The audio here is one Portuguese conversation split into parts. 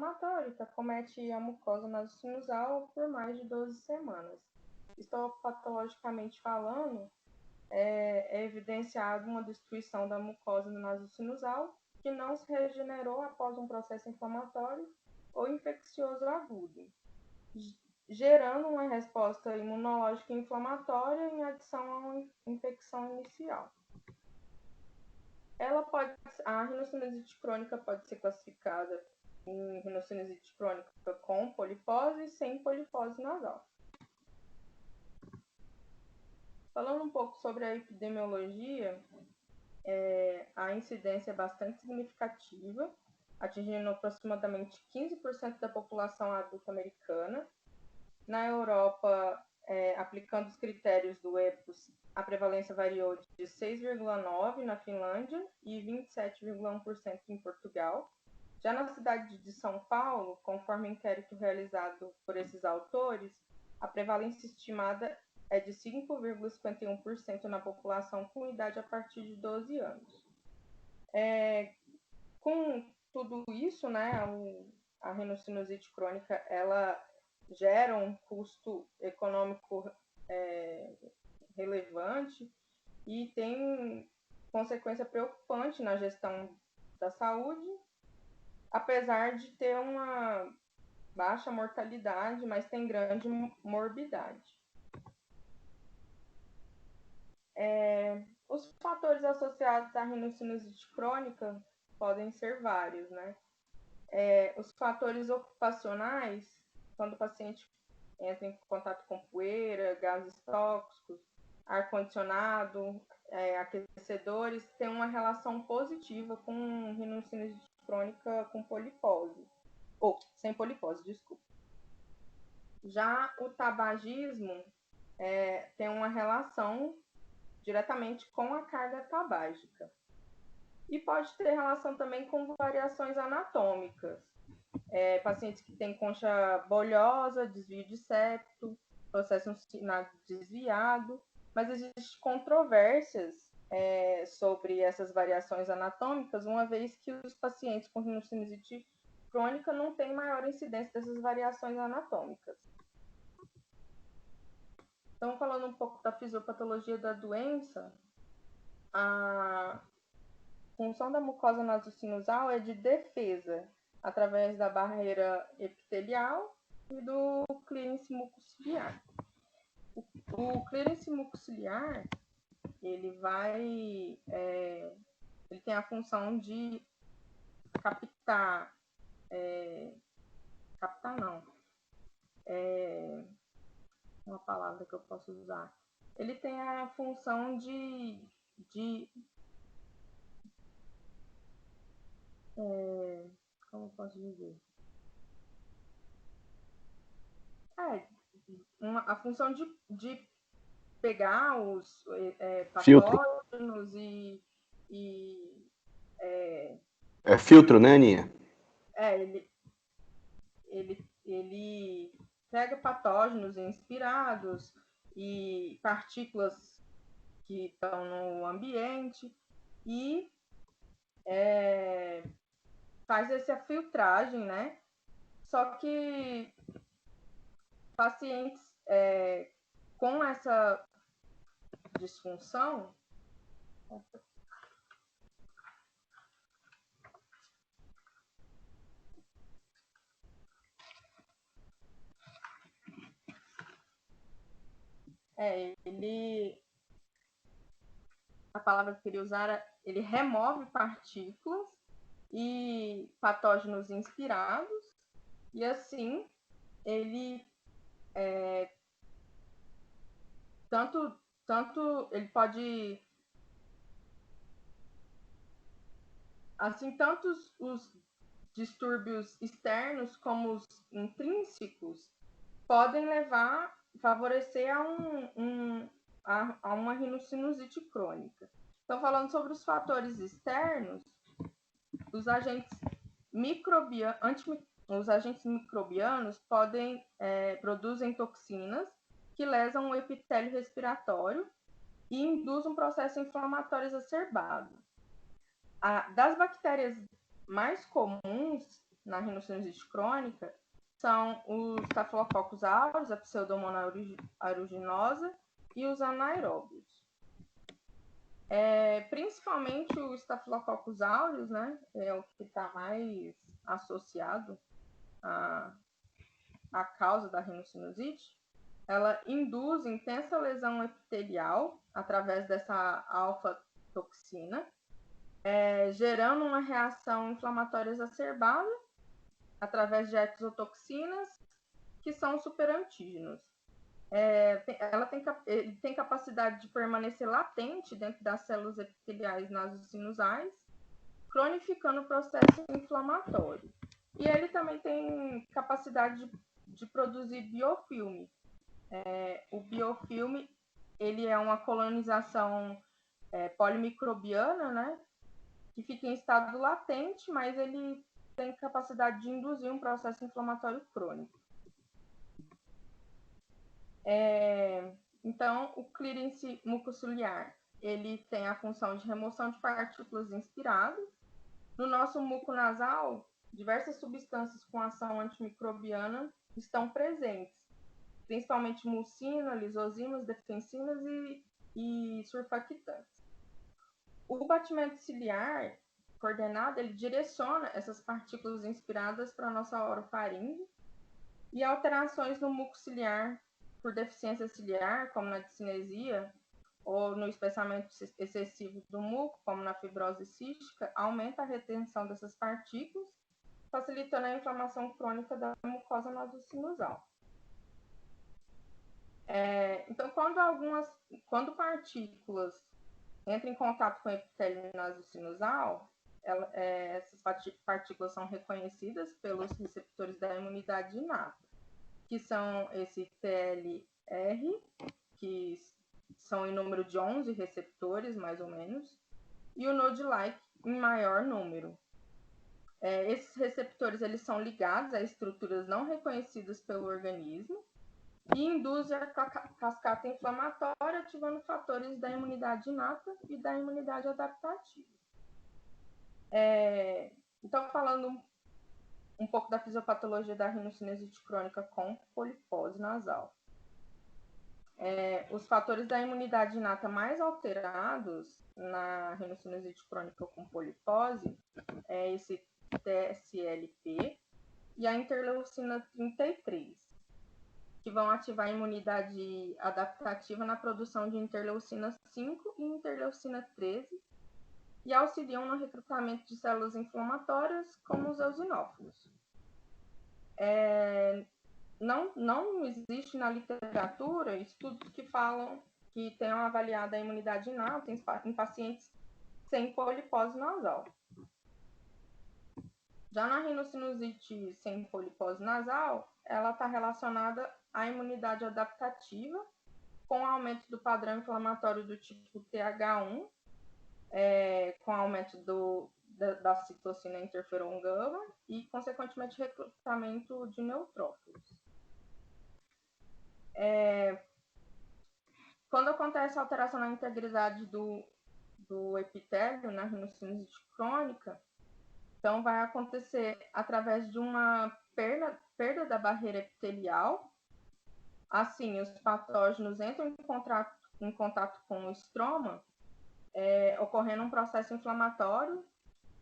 inflamatório que acomete a mucosa nasocinusal por mais de 12 semanas. Histopatologicamente falando, é evidenciado uma destruição da mucosa nasocinusal que não se regenerou após um processo inflamatório ou infeccioso agudo, gerando uma resposta imunológica inflamatória em adição a uma infecção inicial. A rinocinusite crônica pode ser classificada em rinocinusite crônica com polipose e sem polipose nasal. Falando um pouco sobre a epidemiologia, a incidência é bastante significativa, atingindo aproximadamente 15% da população adulta americana. Na Europa, aplicando os critérios do EPOS, a prevalência variou de 6,9% na Finlândia e 27,1% em Portugal. Já na cidade de São Paulo, conforme inquérito realizado por esses autores, a prevalência estimada é de 5,51% na população com idade a partir de 12 anos. Com tudo isso, né, a rinocinusite crônica, ela gera um custo econômico relevante e tem consequência preocupante na gestão da saúde, apesar de ter uma baixa mortalidade, mas tem grande morbidade. Os fatores associados à rinocinusite crônica podem ser vários, né? Os fatores ocupacionais, quando o paciente entra em contato com poeira, gases tóxicos, ar-condicionado, aquecedores, tem uma relação positiva com rinocinusite crônica com polipose, ou sem polipose, desculpa. Já o tabagismo tem uma relação diretamente com a carga tabágica. E pode ter relação também com variações anatômicas. Pacientes que têm concha bolhosa, desvio de septo, processo sinal desviado, mas existem controvérsias sobre essas variações anatômicas, uma vez que os pacientes com rinocinusite crônica não têm maior incidência dessas variações anatômicas. Então, falando um pouco da fisiopatologia da doença, a função da mucosa nasocinusal é de defesa, através da barreira epitelial e do clearance mucociliar. O clearance mucociliar, ele tem a função de uma palavra que eu posso usar. Ele tem a função de como eu posso dizer? A função de pegar os patógenos É filtro, né, Aninha? Ele pega patógenos inspirados e partículas que estão no ambiente e faz essa filtragem, né? Só que pacientes com essa disfunção a palavra que eu queria usar, ele remove partículas e patógenos inspirados, e assim ele tanto ele pode assim, tanto os distúrbios externos como os intrínsecos podem favorecer a uma rinocinusite crônica. Então, falando sobre os fatores externos, os agentes microbianos produzem toxinas que lesam o epitélio respiratório e induzem um processo inflamatório exacerbado. Das bactérias mais comuns na rinocinusite crônica são os Staphylococcus aureus, a Pseudomonas aeruginosa e os anaeróbios. Principalmente o Staphylococcus aureus, né, é o que está mais associado à causa da rinocinusite. Ela induz intensa lesão epitelial através dessa alfa-toxina, gerando uma reação inflamatória exacerbada através de exotoxinas, que são superantígenos. Ela tem capacidade de permanecer latente dentro das células epiteliais nasocinusais, cronificando o processo inflamatório. E ele também tem capacidade de produzir biofilme. O biofilme, ele é uma colonização polimicrobiana, né, que fica em estado latente, mas ele tem capacidade de induzir um processo inflamatório crônico. Então, o clearance mucociliar, ele tem a função de remoção de partículas inspiradas. No nosso muco nasal, diversas substâncias com ação antimicrobiana estão presentes, principalmente mucina, lisozimas, defensinas e surfactantes. O batimento ciliar coordenado, ele direciona essas partículas inspiradas para a nossa orofaringe, e alterações no muco ciliar por deficiência ciliar, como na discinesia, ou no espessamento excessivo do muco, como na fibrose cística, aumenta a retenção dessas partículas, facilitando a inflamação crônica da mucosa nasocinusal. Então, quando partículas entram em contato com o epitélio nasocinusal, essas partículas são reconhecidas pelos receptores da imunidade inata, que são esse TLR, que são em número de 11 receptores, mais ou menos, e o Node-like em maior número. Esses receptores, eles são ligados a estruturas não reconhecidas pelo organismo e induzem a cascata inflamatória, ativando fatores da imunidade inata e da imunidade adaptativa. Então, falando um pouco da fisiopatologia da rinocinusite crônica com polipose nasal. Os fatores da imunidade inata mais alterados na rinocinusite crônica com polipose é esse TSLP e a interleucina 33, que vão ativar a imunidade adaptativa na produção de interleucina 5 e interleucina 13 e auxiliam no recrutamento de células inflamatórias, como os eosinófilos. Não existe na literatura estudos que falam que tenham avaliado a imunidade inata em pacientes sem polipose nasal. Já na rinocinusite sem polipose nasal, ela está relacionada à imunidade adaptativa, com aumento do padrão inflamatório do tipo TH1, com aumento da citocina interferon gama e, consequentemente, recrutamento de neutrófilos. Quando acontece a alteração na integridade do epitélio na rinocinusite crônica, então vai acontecer através de uma perda da barreira epitelial. Assim, os patógenos entram em contato com o estroma, ocorrendo um processo inflamatório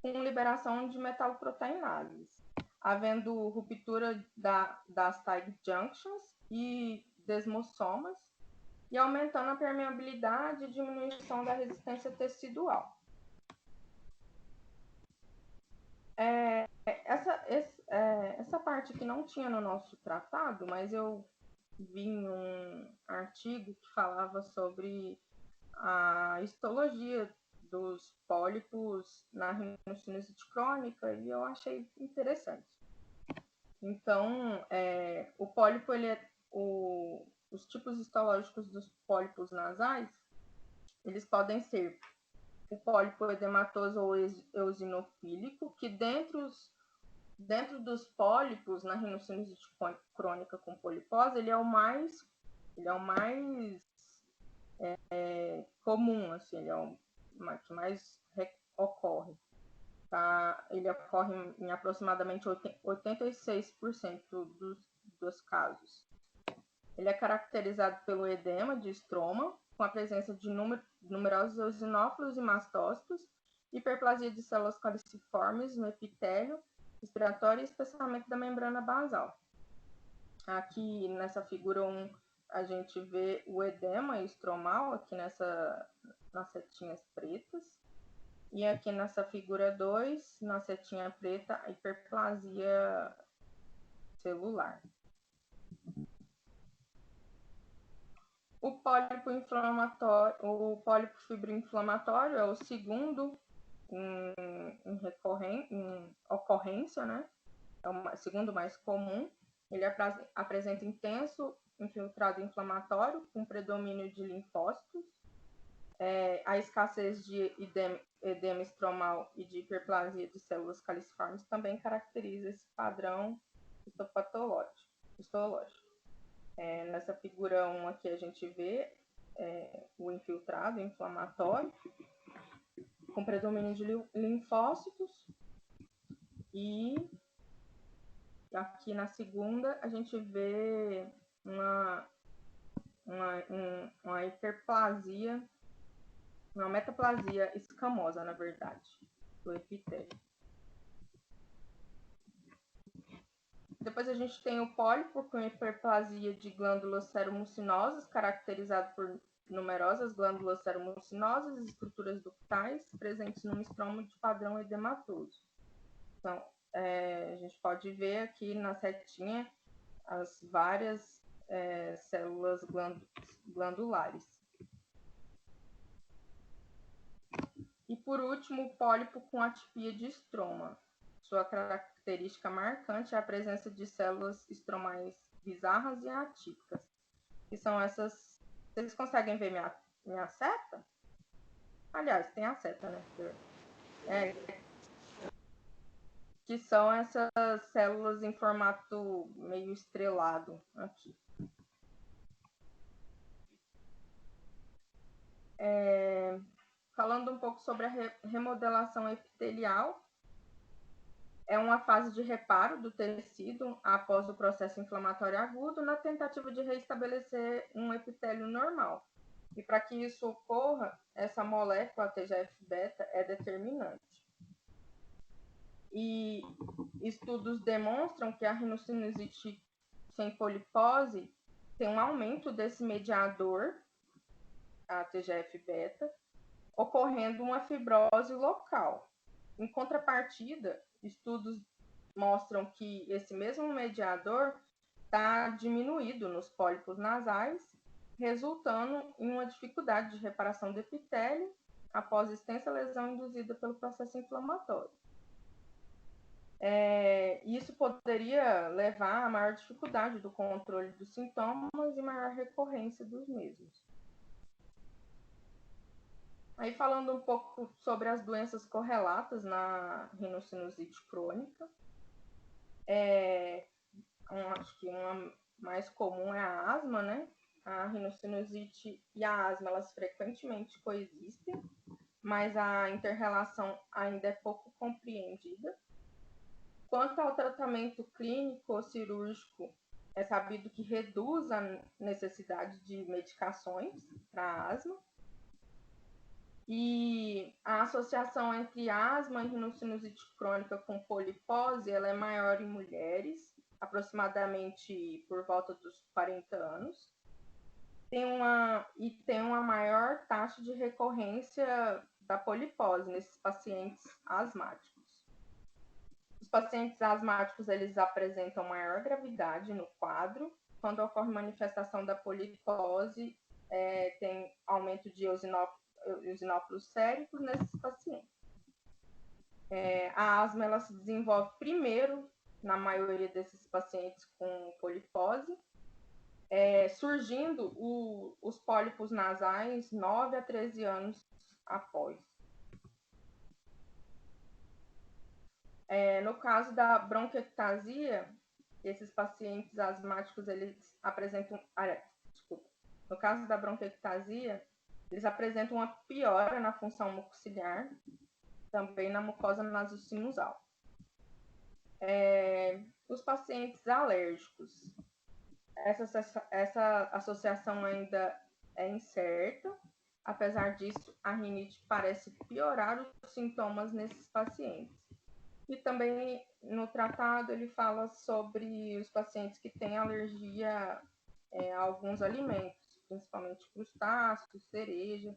com liberação de metaloproteinases, havendo ruptura das tight junctions e desmossomas, e aumentando a permeabilidade e diminuição da resistência tecidual. Essa parte que não tinha no nosso tratado, mas eu vi em um artigo que falava sobre a histologia dos pólipos na rinocinusite crônica, e eu achei interessante. Então, o pólipo, os tipos histológicos dos pólipos nasais, eles podem ser o pólipo edematoso ou eosinofílico, que dentro dos pólipos na rinocinusite crônica com polipose, ele é o mais comum, assim, ele é o que mais ocorre. Tá? Ele ocorre em aproximadamente 86% dos casos. Ele é caracterizado pelo edema de estroma, com a presença de numerosos eosinófilos e mastócitos, hiperplasia de células caliciformes no epitélio respiratório e espessamento da membrana basal. Aqui nessa figura 1, a gente vê o edema estromal, aqui nas setinhas pretas. E aqui nessa figura 2, na setinha preta, a hiperplasia celular. O pólipo fibroinflamatório é o segundo em ocorrência, né? É o segundo mais comum. Ele apresenta intenso infiltrado inflamatório com predomínio de linfócitos. A escassez de edema estromal e de hiperplasia de células caliciformes também caracteriza esse padrão histológico. Nessa figura 1 aqui a gente vê o infiltrado inflamatório com predomínio de linfócitos, e aqui na segunda a gente vê uma hiperplasia, uma metaplasia escamosa, na verdade, do epitélio. Depois a gente tem o pólipo com hiperplasia de glândulas seromucinosas, caracterizado por numerosas glândulas seromucinosas e estruturas ductais presentes no estroma de padrão edematoso. Então, a gente pode ver aqui na setinha as várias células glandulares. E por último, o pólipo com atipia de estroma. Sua característica marcante é a presença de células estromais bizarras e atípicas. Que são essas... Vocês conseguem ver minha seta? Aliás, tem a seta, né? Que são essas células em formato meio estrelado aqui. Falando um pouco sobre a remodelação epitelial, é uma fase de reparo do tecido após o processo inflamatório agudo, na tentativa de reestabelecer um epitélio normal. E para que isso ocorra, essa molécula TGF-beta é determinante. E estudos demonstram que a rinocinusite sem polipose tem um aumento desse mediador, a TGF-beta, ocorrendo uma fibrose local. Em contrapartida, estudos mostram que esse mesmo mediador está diminuído nos pólipos nasais, resultando em uma dificuldade de reparação do epitélio após extensa lesão induzida pelo processo inflamatório. Isso poderia levar a maior dificuldade do controle dos sintomas e maior recorrência dos mesmos. Aí falando um pouco sobre as doenças correlatas na rinocinusite crônica, acho que uma mais comum é a asma, né? A rinocinusite e a asma, elas frequentemente coexistem, mas a inter-relação ainda é pouco compreendida. Quanto ao tratamento clínico ou cirúrgico, é sabido que reduz a necessidade de medicações para asma. E a associação entre asma e rinocinusite crônica com polipose, ela é maior em mulheres, aproximadamente por volta dos 40 anos. Tem uma maior taxa de recorrência da polipose nesses pacientes asmáticos. Os pacientes asmáticos, eles apresentam maior gravidade no quadro. Quando ocorre manifestação da polipose, tem aumento de eosinófilos séricos nesses pacientes. A asma, ela se desenvolve primeiro na maioria desses pacientes com polipose, surgindo os pólipos nasais 9 a 13 anos após. No caso da bronquiectasia, esses pacientes asmáticos, eles apresentam... No caso da bronquiectasia, eles apresentam uma piora na função mucociliar, também na mucosa nasosinusal. Os pacientes alérgicos, essa associação ainda é incerta. Apesar disso, a rinite parece piorar os sintomas nesses pacientes. E também no tratado ele fala sobre os pacientes que têm alergia a alguns alimentos, principalmente crustáceos, cereja,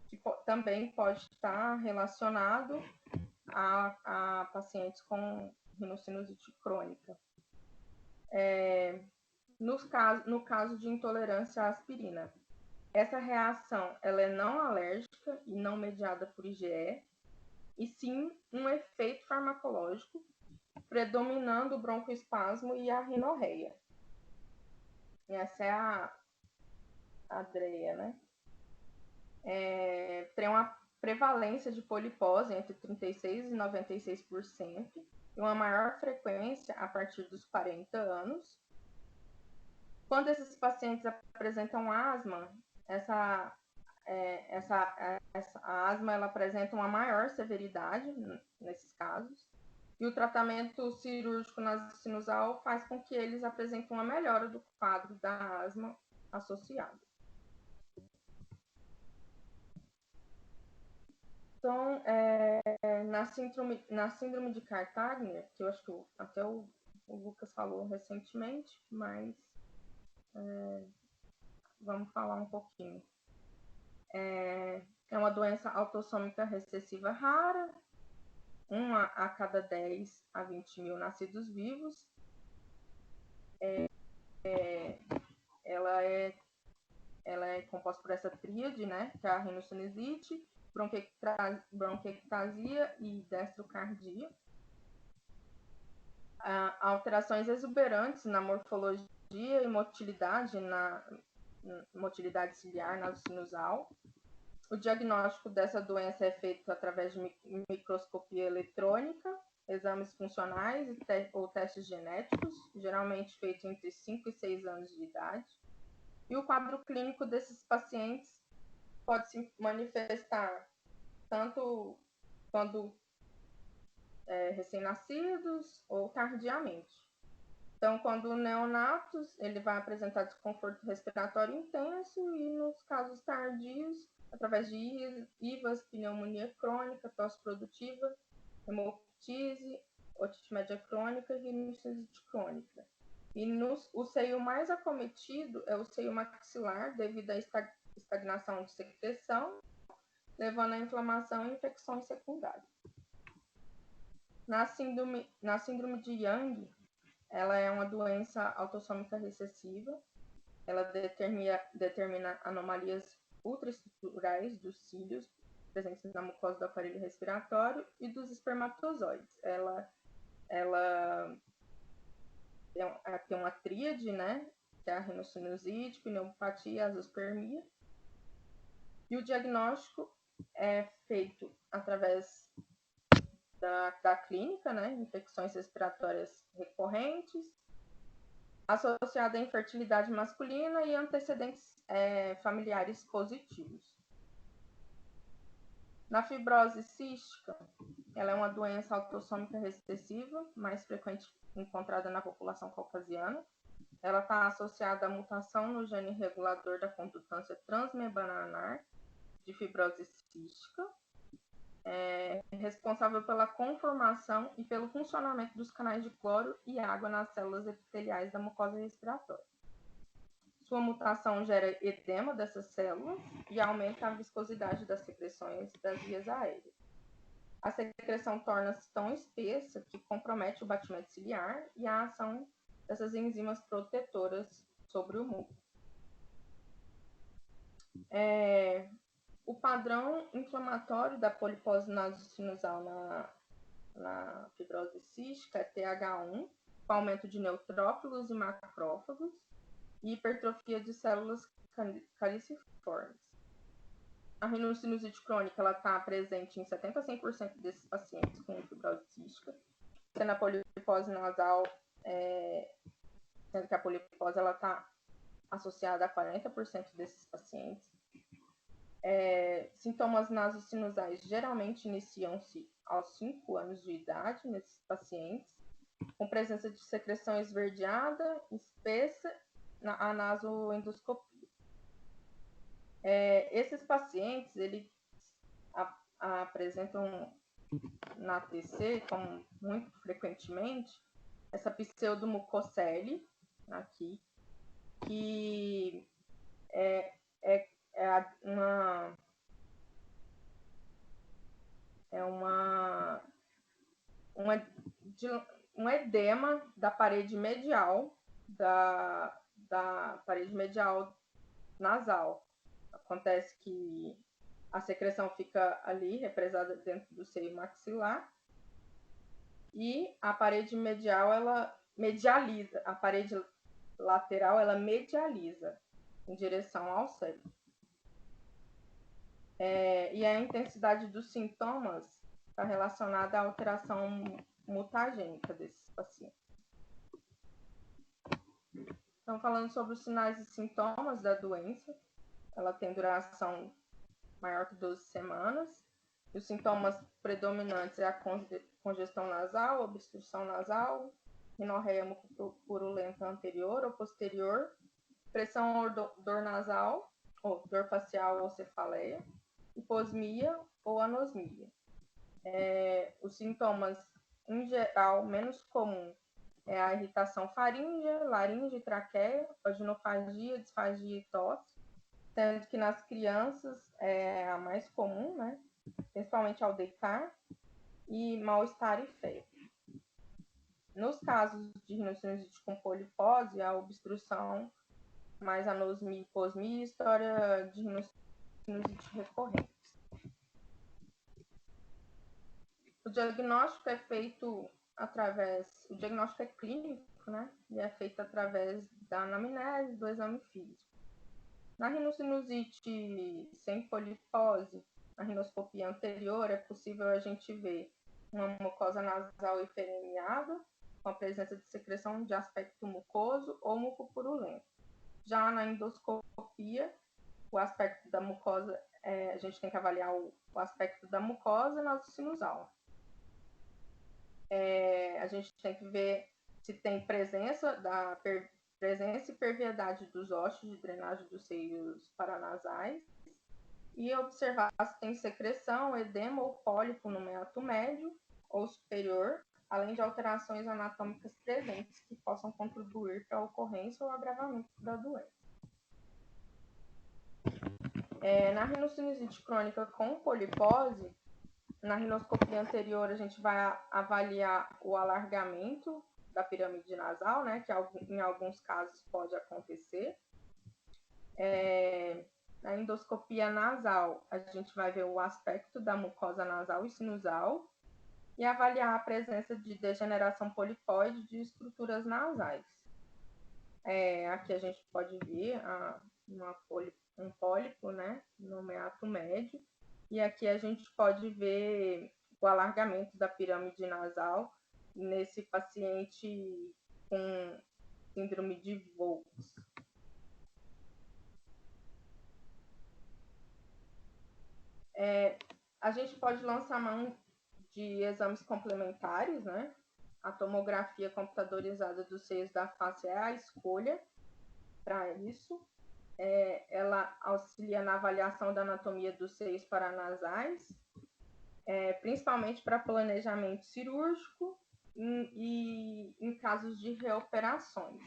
que também pode estar relacionado a pacientes com rinocinusite crônica. No caso de intolerância à aspirina, essa reação ela é não alérgica e não mediada por IgE, e sim um efeito farmacológico, predominando o broncoespasmo e a rinorreia. E essa é a DREA, né? Tem uma prevalência de polipose entre 36% e 96%, e uma maior frequência a partir dos 40 anos. Quando esses pacientes apresentam asma, a asma ela apresenta uma maior severidade nesses casos, e o tratamento cirúrgico nasosinusal faz com que eles apresentem uma melhora do quadro da asma associada. Então, na síndrome de Cartagner, que eu acho que até o Lucas falou recentemente, mas vamos falar um pouquinho. É uma doença autossômica recessiva rara, 1 a cada 10 a 20 mil nascidos vivos. Ela é composta por essa tríade, né, que é a rinocinusite, bronquiectasia e destrocardia. Alterações exuberantes na morfologia e motilidade, motilidade ciliar nasosinusal. O diagnóstico dessa doença é feito através de microscopia eletrônica, exames funcionais ou testes genéticos, geralmente feitos entre 5 e 6 anos de idade. E o quadro clínico desses pacientes pode se manifestar tanto quando recém-nascidos ou tardiamente. Então, quando neonatos, ele vai apresentar desconforto respiratório intenso, e nos casos tardios, através de IVAs, pneumonia crônica, tosse produtiva, hemoptise, otite média crônica e rinocinusite crônica. E o seio mais acometido é o seio maxilar, devido à estagnação de secreção, levando à inflamação e infecções secundárias. Na síndrome de Young, ela é uma doença autossômica recessiva. Ela determina anomalias ultraestruturais dos cílios presentes na mucosa do aparelho respiratório e dos espermatozoides. Ela tem uma tríade, né, que é a rinocinusite, pneumopatia e azospermia. E o diagnóstico é feito através da clínica, né, infecções respiratórias recorrentes, associada à infertilidade masculina e antecedentes familiares positivos. Na fibrose cística, ela é uma doença autossômica recessiva, mais frequente encontrada na população caucasiana. Ela está associada à mutação no gene regulador da condutância transmembranar de fibrose cística, responsável pela conformação e pelo funcionamento dos canais de cloro e água nas células epiteliais da mucosa respiratória. Sua mutação gera edema dessas células e aumenta a viscosidade das secreções das vias aéreas. A secreção torna-se tão espessa que compromete o batimento ciliar e a ação dessas enzimas protetoras sobre o muco. O padrão inflamatório da polipose nasosinusal na fibrose cística é TH1, com aumento de neutrófilos e macrófagos, e hipertrofia de células caliciformes. A rinocinusite crônica está presente em 70 a 100% desses pacientes com fibrose cística, sendo a polipose nasal, sendo que a polipose está associada a 40% desses pacientes. Sintomas nasosinusais geralmente iniciam-se aos 5 anos de idade nesses pacientes, com presença de secreção esverdeada, espessa, na nasoendoscopia. Esses pacientes, eles apresentam na TC, como muito frequentemente, essa pseudomucocele aqui, que é um edema da parede medial da parede medial nasal. Acontece que a secreção fica ali represada dentro do seio maxilar e a parede medial ela medializa, a parede lateral ela medializa em direção ao cérebro. E a intensidade dos sintomas está relacionada à alteração mutagênica desses pacientes. Então, falando sobre os sinais e sintomas da doença, ela tem duração maior que 12 semanas. Os sintomas predominantes é a congestão nasal, obstrução nasal, rinorreia mucopurulenta anterior ou posterior, pressão ou dor nasal, ou dor facial ou cefaleia, hiposmia ou anosmia. Os sintomas, em geral, menos comum é a irritação faríngea, laringe, traqueia, vaginofagia, disfagia e tosse, sendo que nas crianças é a mais comum, né? Principalmente ao deitar, e mal-estar e febre. Nos casos de rinocinusite com polipose, a obstrução, mais anosmia, hiposmia e história de rinocinusite recorrente. O diagnóstico é feito o diagnóstico é clínico, né? E é feito através da anamnese, do exame físico. Na rinocinusite sem polipose, na rinoscopia anterior, é possível a gente ver uma mucosa nasal hiperemiada, com a presença de secreção de aspecto mucoso ou mucopurulento. Já na endoscopia, o aspecto da mucosa, a gente tem que avaliar o aspecto da mucosa nasosinusal. A gente tem que ver se tem presença e perviedade dos ossos de drenagem dos seios paranasais e observar se tem secreção, edema ou pólipo no meato médio ou superior, além de alterações anatômicas presentes que possam contribuir para a ocorrência ou agravamento da doença. Na rinocinusite crônica com polipose, na rinoscopia anterior a gente vai avaliar o alargamento da pirâmide nasal, né, que em alguns casos pode acontecer. Na endoscopia nasal, a gente vai ver o aspecto da mucosa nasal e sinusal e avaliar a presença de degeneração polipóide de estruturas nasais. Aqui a gente pode ver um pólipo, né, no meato médio, e aqui a gente pode ver o alargamento da pirâmide nasal nesse paciente com síndrome de Volks. A gente pode lançar mão de exames complementares, né? A tomografia computadorizada dos seios da face é a escolha para isso. Ela auxilia na avaliação da anatomia dos seios paranasais, principalmente para planejamento cirúrgico e em casos de reoperações.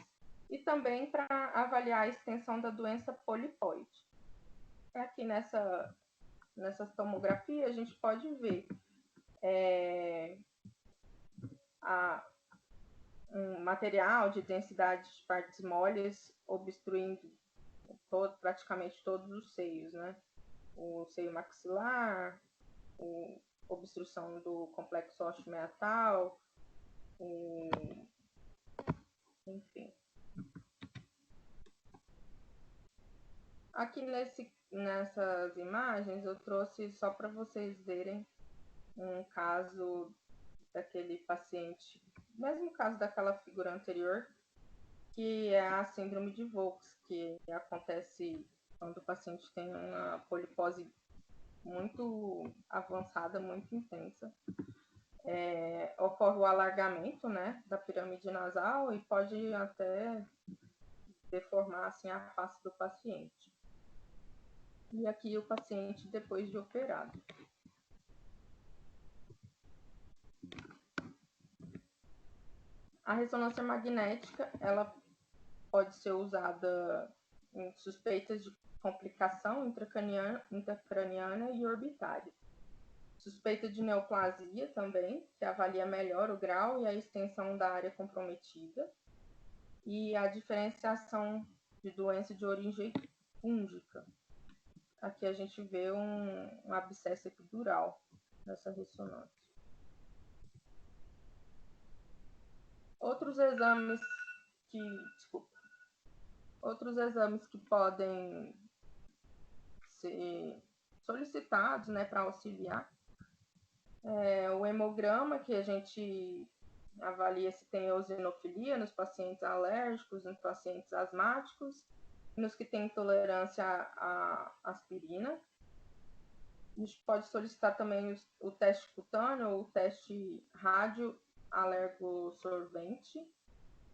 E também para avaliar a extensão da doença polipoide. Aqui nessa tomografia a gente pode ver um material de densidade de partes moles obstruindo praticamente todos os seios, né? O seio maxilar, obstrução do complexo ósseo meatal, enfim. Aqui nessas imagens eu trouxe só para vocês verem um caso daquele paciente, mesmo caso daquela figura anterior, que é a síndrome de Volks, que acontece quando o paciente tem uma polipose muito avançada, muito intensa, ocorre o alargamento, né, da pirâmide nasal e pode até deformar assim, a face do paciente. E aqui o paciente depois de operado. A ressonância magnética, ela pode ser usada em suspeitas de complicação intracraniana e orbitária. Suspeita de neoplasia também, que avalia melhor o grau e a extensão da área comprometida. E a diferenciação de doença de origem fúngica. Aqui a gente vê um abscesso epidural nessa ressonância. Outros exames que podem ser solicitados, né, para auxiliar o hemograma, que a gente avalia se tem eosinofilia nos pacientes alérgicos, nos pacientes asmáticos, nos que têm intolerância à aspirina. A gente pode solicitar também o teste cutâneo ou o teste radioalergosorvente,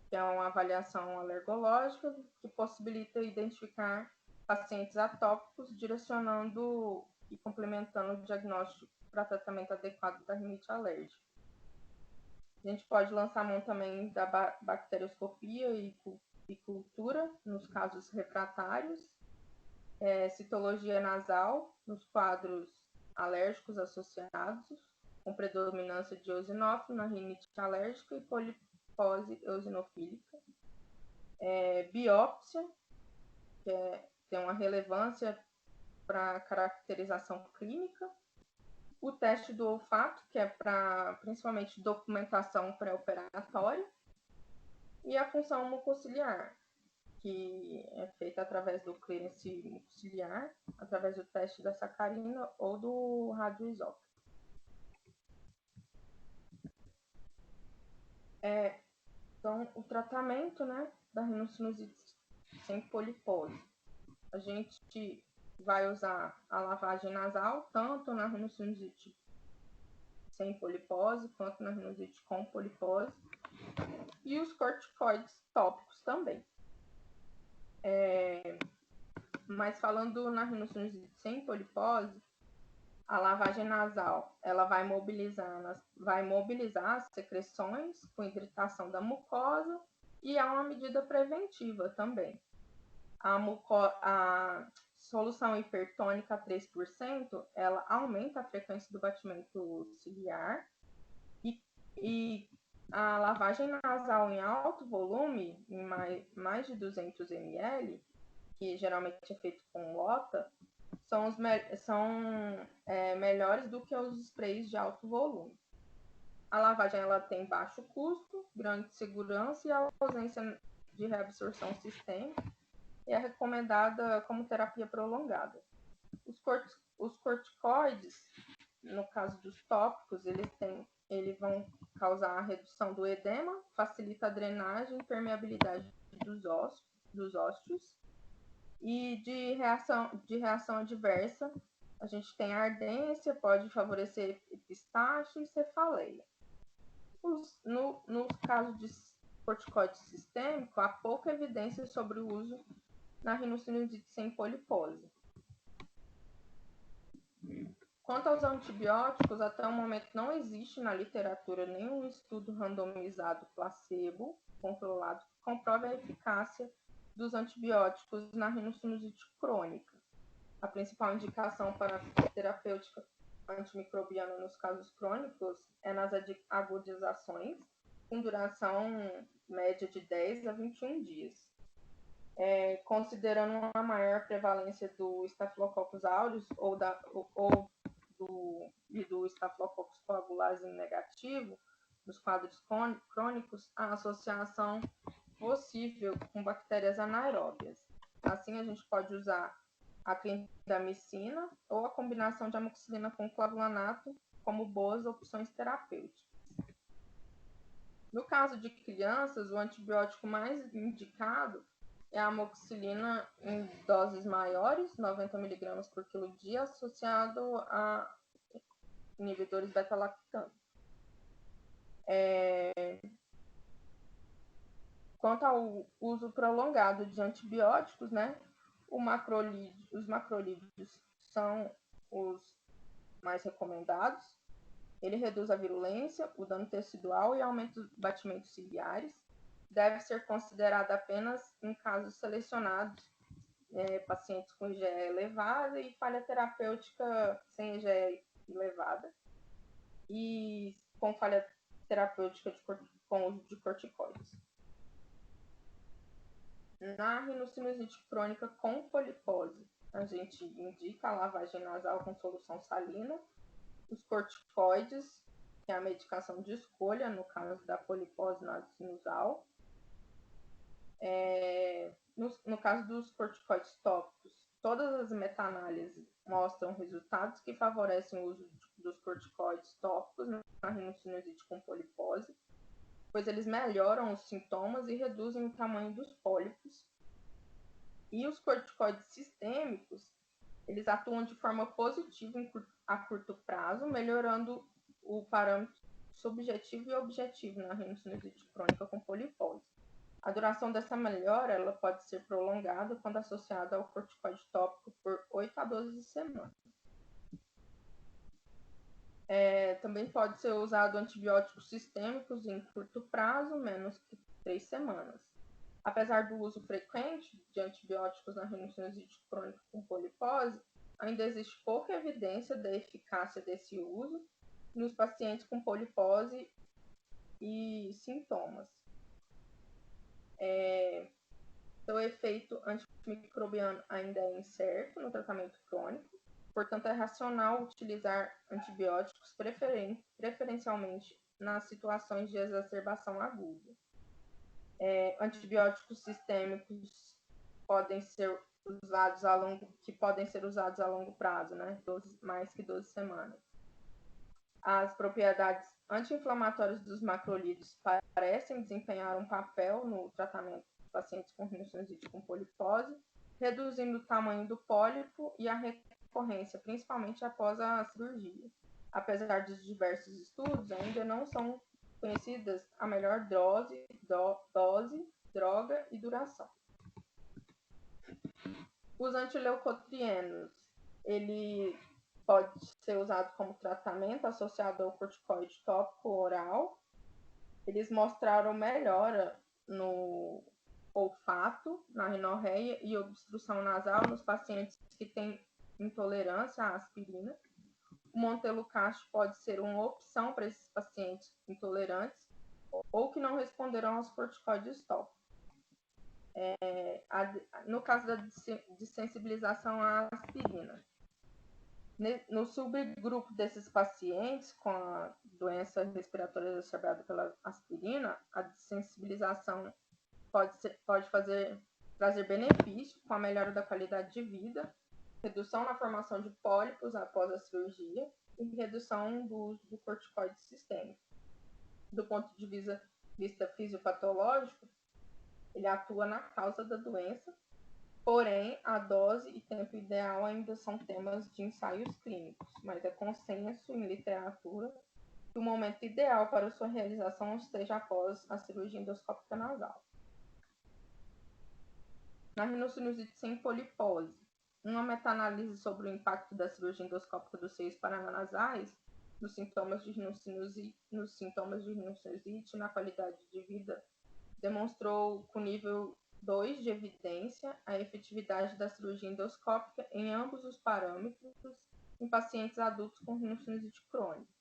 que é uma avaliação alergológica que possibilita identificar pacientes atópicos, direcionando e complementando o diagnóstico para tratamento adequado da rinite alérgica. A gente pode lançar mão também da bacterioscopia e cultura nos casos refratários, citologia nasal nos quadros alérgicos associados, com predominância de eosinófilo na rinite alérgica e polipose eosinofílica. Biópsia, que tem uma relevância para a caracterização clínica. O teste do olfato, que é para principalmente documentação pré-operatória. E a função mucociliar, que é feita através do clearance mucociliar, através do teste da sacarina ou do radioisótopo. Então, o tratamento, né, da rinocinusite sem polipose. A gente vai usar a lavagem nasal, tanto na rinocinusite sem polipose, quanto na rinite com polipose. E os corticoides tópicos também. Mas falando na rinocinusite sem polipose, a lavagem nasal ela vai mobilizar as secreções com hidratação da mucosa e é uma medida preventiva também. A solução hipertônica 3%, ela aumenta a frequência do batimento ciliar e a lavagem nasal em alto volume, em mais de 200 ml, que geralmente é feito com lota, são melhores do que os sprays de alto volume. A lavagem ela tem baixo custo, grande segurança e ausência de reabsorção sistêmica e é recomendada como terapia prolongada. Os corticoides, no caso dos tópicos, eles vão causar a redução do edema, facilita a drenagem e permeabilidade dos ósseos. E de reação adversa, a gente tem ardência, pode favorecer epistaxe e cefaleia. Nos casos de corticoide sistêmico, há pouca evidência sobre o uso na rinocinusite sem polipose. Quanto aos antibióticos, até o momento não existe na literatura nenhum estudo randomizado placebo controlado que comprove a eficácia dos antibióticos na rinocinusite crônica. A principal indicação para a terapêutica antimicrobiana nos casos crônicos é nas agudizações, com duração média de 10 a 21 dias. Considerando a maior prevalência do Staphylococcus aureus do Staphylococcus coagulase negativo nos quadros crônicos, a associação possível com bactérias anaeróbias. Assim, a gente pode usar a clindamicina ou a combinação de amoxicilina com clavulanato como boas opções terapêuticas. No caso de crianças, o antibiótico mais indicado e a amoxicilina em doses maiores, 90 mg por quilo dia, associado a inibidores beta-lactame. Quanto ao uso prolongado de antibióticos, né, os macrolídeos são os mais recomendados. Ele reduz a virulência, o dano tecidual e aumenta os batimentos ciliares. Deve ser considerado apenas em casos selecionados, pacientes com IgE elevada e falha terapêutica sem IgE elevada e com falha terapêutica com uso de corticoides. Na rinocinusite crônica com polipose, a gente indica a lavagem nasal com solução salina, os corticoides, que é a medicação de escolha no caso da polipose nasosinusal. No caso dos corticoides tópicos, todas as meta-análises mostram resultados que favorecem o uso dos corticoides tópicos na rinocinusite com polipose, pois eles melhoram os sintomas e reduzem o tamanho dos pólipos. E os corticoides sistêmicos, eles atuam de forma positiva a curto prazo, melhorando o parâmetro subjetivo e objetivo na rinocinusite crônica com polipose. A duração dessa melhora ela pode ser prolongada quando associada ao corticoide tópico por 8 a 12 semanas. Também pode ser usado antibióticos sistêmicos em curto prazo, menos que 3 semanas. Apesar do uso frequente de antibióticos na rinocinusite crônica com polipose, ainda existe pouca evidência da eficácia desse uso nos pacientes com polipose e sintomas. Seu efeito antimicrobiano ainda é incerto no tratamento crônico, portanto é racional utilizar antibióticos preferencialmente nas situações de exacerbação aguda. Antibióticos sistêmicos podem ser usados a longo prazo, né? Mais que 12 semanas. As propriedades anti-inflamatórias dos macrolídeos parecem desempenhar um papel no tratamento de pacientes com rinocinusite com polipose, reduzindo o tamanho do pólipo e a recorrência, principalmente após a cirurgia. Apesar dos diversos estudos, ainda não são conhecidas a melhor dose, droga e duração. Os antileucotrienos, ele pode ser usado como tratamento associado ao corticoide tópico oral. Eles mostraram melhora no olfato, na rinorreia e obstrução nasal nos pacientes que têm intolerância à aspirina. O montelukast pode ser uma opção para esses pacientes intolerantes ou que não responderam aos corticoides tópicos. No caso da desensibilização à aspirina, no subgrupo desses pacientes com a doença respiratória exacerbada pela aspirina, a desensibilização pode trazer benefício com a melhora da qualidade de vida, redução na formação de pólipos após a cirurgia e redução do uso do corticoide sistêmico. Do ponto de vista fisiopatológico, ele atua na causa da doença, porém, a dose e tempo ideal ainda são temas de ensaios clínicos, mas é consenso em literatura que o momento ideal para sua realização esteja após a cirurgia endoscópica nasal. Na rinocinusite sem polipose, uma meta-análise sobre o impacto da cirurgia endoscópica dos seios paranasais nos sintomas de rinocinusite e na qualidade de vida demonstrou com nível 2 de evidência a efetividade da cirurgia endoscópica em ambos os parâmetros em pacientes adultos com rinocinusite crônica.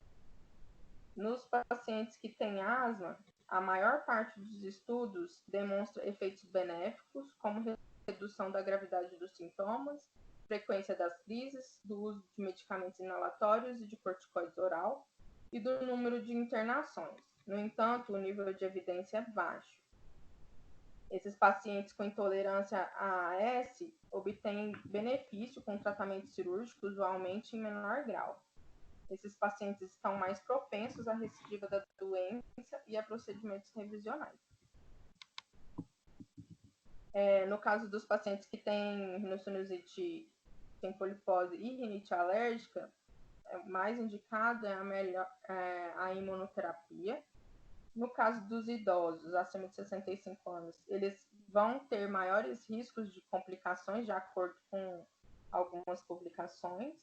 Nos pacientes que têm asma, a maior parte dos estudos demonstra efeitos benéficos, como redução da gravidade dos sintomas, frequência das crises, do uso de medicamentos inalatórios e de corticoides oral e do número de internações. No entanto, o nível de evidência é baixo. Esses pacientes com intolerância a AS obtêm benefício com tratamento cirúrgico, usualmente em menor grau. Esses pacientes estão mais propensos à recidiva da doença e a procedimentos revisionais. No caso dos pacientes que têm rinocinusite, tem polipose e rinite alérgica, mais indicado a imunoterapia. No caso dos idosos acima de 65 anos, eles vão ter maiores riscos de complicações, de acordo com algumas publicações.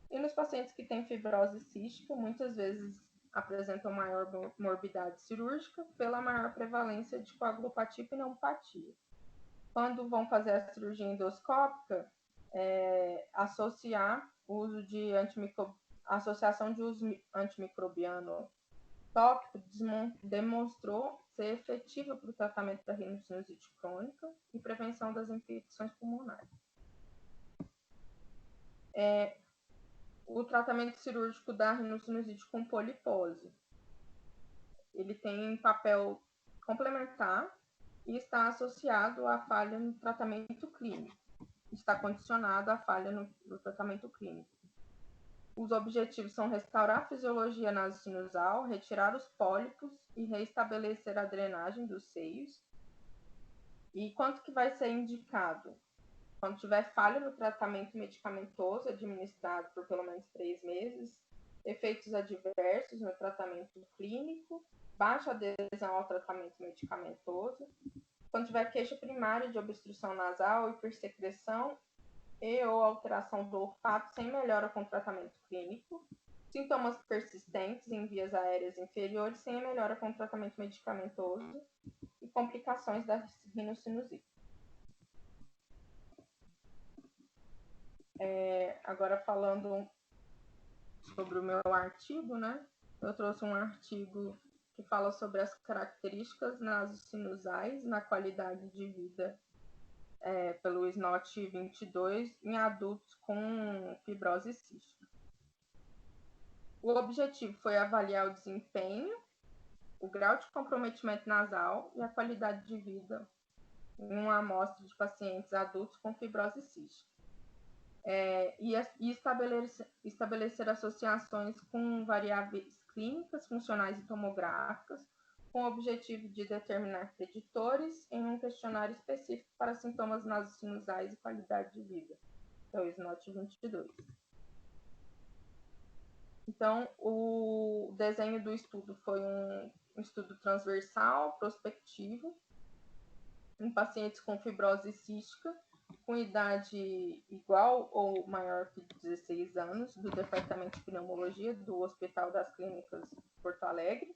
E nos pacientes que têm fibrose cística, muitas vezes apresentam maior morbidade cirúrgica pela maior prevalência de coagulopatia e pneumopatia. Quando vão fazer a cirurgia endoscópica, associar o uso de associação de uso antimicrobiano tópico demonstrou ser efetiva para o tratamento da rinocinusite crônica e prevenção das infecções pulmonares. O tratamento cirúrgico da rinocinusite com polipose, ele tem papel complementar e está associado à falha no tratamento clínico. Está condicionado à falha no tratamento clínico. Os objetivos são restaurar a fisiologia nasosinusal, retirar os pólipos e reestabelecer a drenagem dos seios. E quanto que vai ser indicado? Quando tiver falha no tratamento medicamentoso administrado por pelo menos 3 meses, efeitos adversos no tratamento clínico, baixa adesão ao tratamento medicamentoso, quando tiver queixa primária de obstrução nasal, hipersecreção ou alteração do olfato sem melhora com tratamento clínico, sintomas persistentes em vias aéreas inferiores sem melhora com tratamento medicamentoso e complicações da rinocinusite. Agora falando sobre o meu artigo, né? Eu trouxe um artigo que fala sobre as características nasosinusais na qualidade de vida pelo SNOT 22 em adultos com fibrose cística. O objetivo foi avaliar o desempenho, o grau de comprometimento nasal e a qualidade de vida em uma amostra de pacientes adultos com fibrose cística. E estabelecer associações com variáveis clínicas, funcionais e tomográficas, com o objetivo de determinar preditores em um questionário específico para sintomas nasosinusais e qualidade de vida, que é o SNOT 22. Então, o desenho do estudo foi um estudo transversal, prospectivo, em pacientes com fibrose cística, com idade igual ou maior que 16 anos, do Departamento de Pneumologia do Hospital das Clínicas Porto Alegre.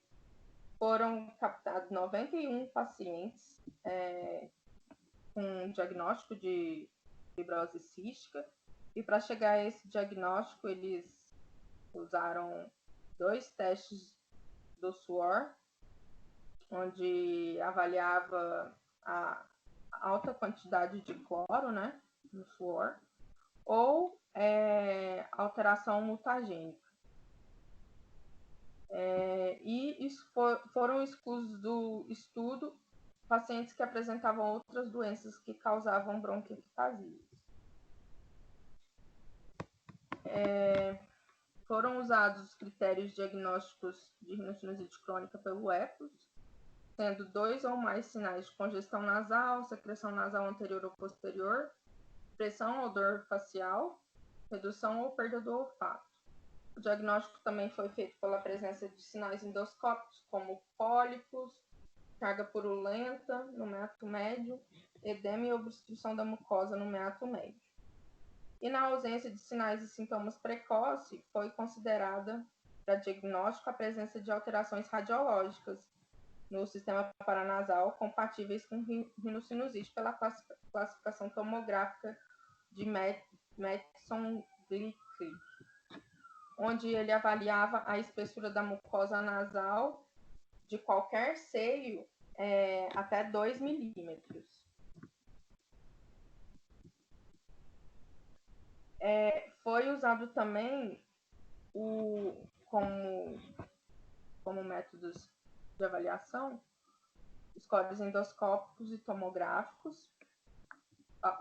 Foram captados 91 pacientes com diagnóstico de fibrose cística, e para chegar a esse diagnóstico, eles usaram 2 testes do suor, onde avaliava a alta quantidade de cloro, né, no suor, ou alteração mutagênica. E foram exclusos do estudo pacientes que apresentavam outras doenças que causavam bronquiectasias. Foram usados os critérios diagnósticos de rinocinusite crônica pelo EPOS, tendo 2 ou mais sinais de congestão nasal, secreção nasal anterior ou posterior, pressão ou dor facial, redução ou perda do olfato. O diagnóstico também foi feito pela presença de sinais endoscópicos, como pólipos, carga purulenta no meato médio, edema e obstrução da mucosa no meato médio. E na ausência de sinais e sintomas precoces, foi considerada para diagnóstico a presença de alterações radiológicas no sistema paranasal compatíveis com rinocinusite pela classificação tomográfica de Matheson-Glick, onde ele avaliava a espessura da mucosa nasal de qualquer seio até 2 milímetros. Foi usado também como métodos de avaliação scores endoscópicos e tomográficos.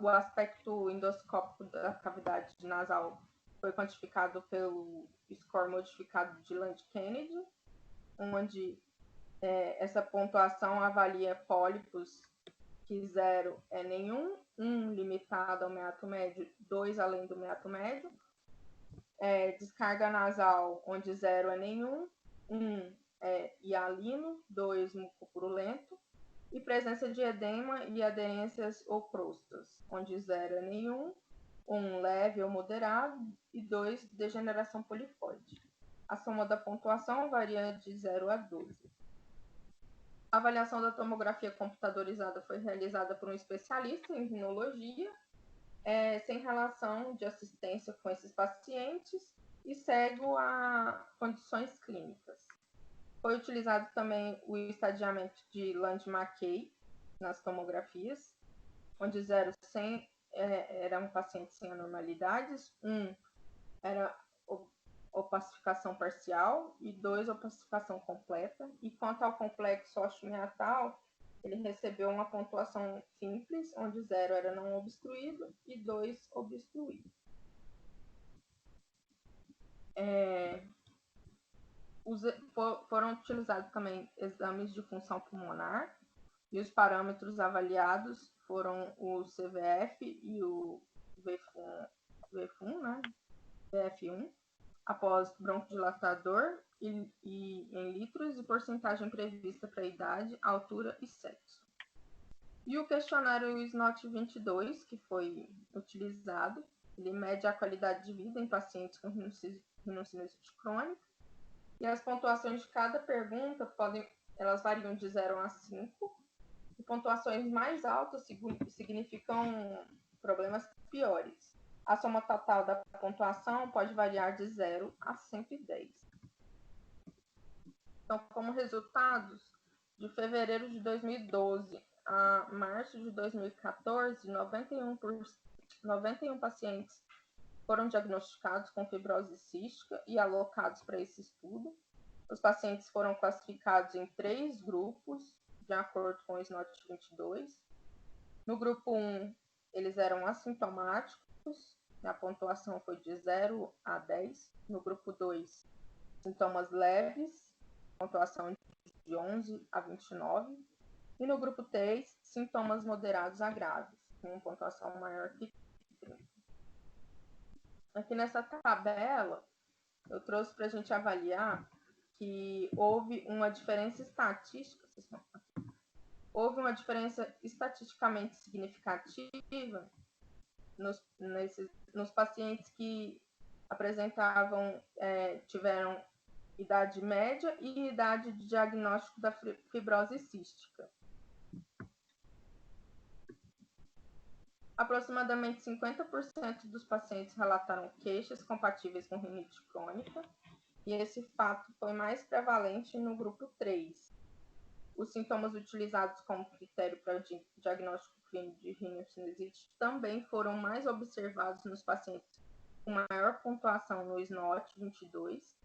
O aspecto endoscópico da cavidade nasal foi quantificado pelo score modificado de Land-Kennedy, onde essa pontuação avalia pólipos que 0 é nenhum, 1 limitado ao meato médio, 2 além do meato médio. Descarga nasal, onde 0 é nenhum, 1 é hialino, 2 mucopurulento. E presença de edema e aderências ou crostas, onde 0 é nenhum, 1 leve ou moderado e 2 degeneração polipóide. A soma da pontuação varia de 0 a 12. A avaliação da tomografia computadorizada foi realizada por um especialista em rinologia, sem relação de assistência com esses pacientes e cego a condições clínicas. Foi utilizado também o estadiamento de Land-McKay nas tomografias, onde 0 era um paciente sem anormalidades, 1 era opacificação parcial e 2 opacificação completa. E quanto ao complexo osteomiatal, ele recebeu uma pontuação simples, onde 0 era não obstruído e 2 obstruído. Foram utilizados também exames de função pulmonar e os parâmetros avaliados foram o CVF e o VFUM, VF1, após broncodilatador e em litros e porcentagem prevista para idade, altura e sexo. E o questionário SNOT 22, que foi utilizado, ele mede a qualidade de vida em pacientes com rinocinusite crônica. E as pontuações de cada pergunta elas variam de 0 a 5. E pontuações mais altas significam problemas piores. A soma total da pontuação pode variar de 0 a 110. Então, como resultados, de fevereiro de 2012 a março de 2014, 91 pacientes foram diagnosticados com fibrose cística e alocados para esse estudo. Os pacientes foram classificados em 3 grupos, de acordo com o SNOT 22. No grupo 1, eles eram assintomáticos, a pontuação foi de 0 a 10. No grupo 2, sintomas leves, pontuação de 11 a 29. E no grupo 3, sintomas moderados a graves, com pontuação maior que 30. Aqui nessa tabela, eu trouxe para a gente avaliar que houve uma diferença estatística, estatisticamente significativa nos pacientes que tiveram idade média e idade de diagnóstico da fibrose cística. Aproximadamente 50% dos pacientes relataram queixas compatíveis com rinite crônica, e esse fato foi mais prevalente no grupo 3. Os sintomas utilizados como critério para o diagnóstico clínico de rinocinusite também foram mais observados nos pacientes com maior pontuação no SNOT 22.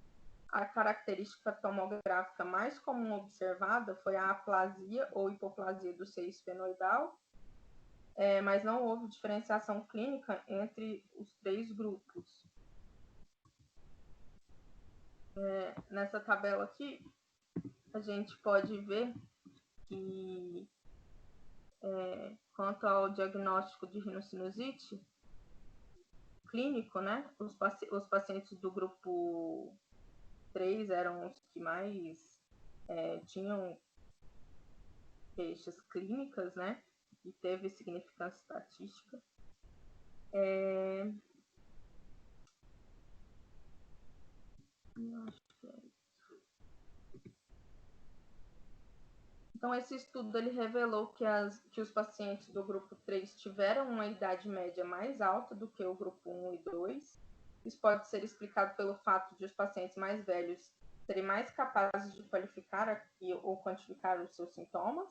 A característica tomográfica mais comum observada foi a aplasia ou hipoplasia do seio esfenoidal, mas não houve diferenciação clínica entre os 3 grupos. Nessa tabela aqui, a gente pode ver que, quanto ao diagnóstico de rinocinusite clínico, né, os pacientes do grupo 3 eram os que mais tinham queixas clínicas, né, e teve significância estatística. Então, esse estudo ele revelou que os pacientes do grupo 3 tiveram uma idade média mais alta do que o grupo 1 e 2. Isso pode ser explicado pelo fato de os pacientes mais velhos serem mais capazes de qualificar ou quantificar os seus sintomas.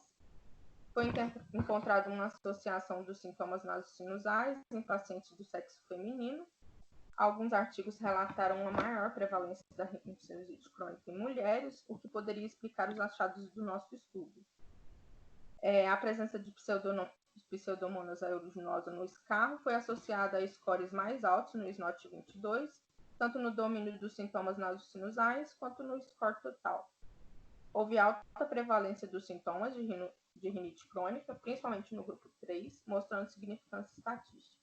Foi encontrada uma associação dos sintomas nasosinusais em pacientes do sexo feminino. Alguns artigos relataram uma maior prevalência da rinocinusite crônica em mulheres, o que poderia explicar os achados do nosso estudo. A presença de Pseudomonas aeruginosa no escarro foi associada a scores mais altos no SNOT 22, tanto no domínio dos sintomas nasosinusais quanto no score total. Houve alta prevalência dos sintomas de de rinite crônica, principalmente no grupo 3, mostrando significância estatística.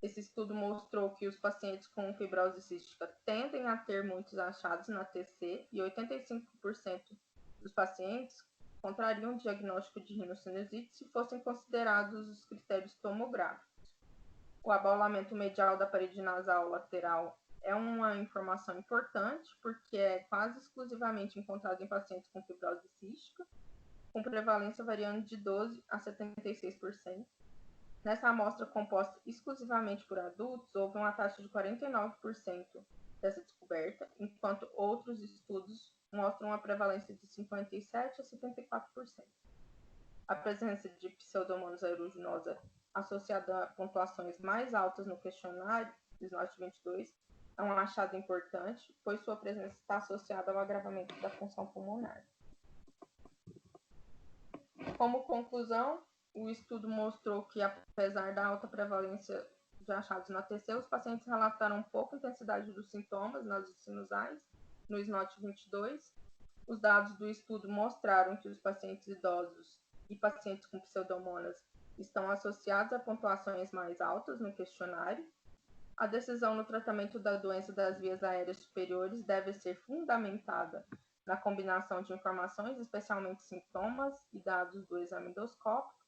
Esse estudo mostrou que os pacientes com fibrose cística tendem a ter muitos achados na TC e 85% dos pacientes contrariam o diagnóstico de rinocinusite se fossem considerados os critérios tomográficos. O abaulamento medial da parede nasal lateral é uma informação importante porque é quase exclusivamente encontrado em pacientes com fibrose cística, com prevalência variando de 12% a 76%. Nessa amostra composta exclusivamente por adultos, houve uma taxa de 49% dessa descoberta, enquanto outros estudos mostram uma prevalência de 57% a 74%. A presença de Pseudomonas aeruginosa associada a pontuações mais altas no questionário, SNOT 22, é um achado importante, pois sua presença está associada ao agravamento da função pulmonar. Como conclusão, o estudo mostrou que, apesar da alta prevalência de achados na TC, os pacientes relataram pouca intensidade dos sintomas nas sinusais, no SNOT 22. Os dados do estudo mostraram que os pacientes idosos e pacientes com pseudomonas estão associados a pontuações mais altas no questionário. A decisão no tratamento da doença das vias aéreas superiores deve ser fundamentada na combinação de informações, especialmente sintomas e dados do exame endoscópico,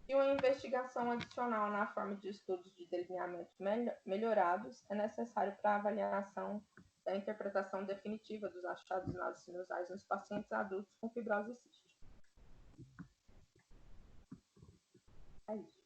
e uma investigação adicional na forma de estudos de delineamento melhorados é necessário para a avaliação da interpretação definitiva dos achados nas sinusais nos pacientes adultos com fibrose cística. É isso.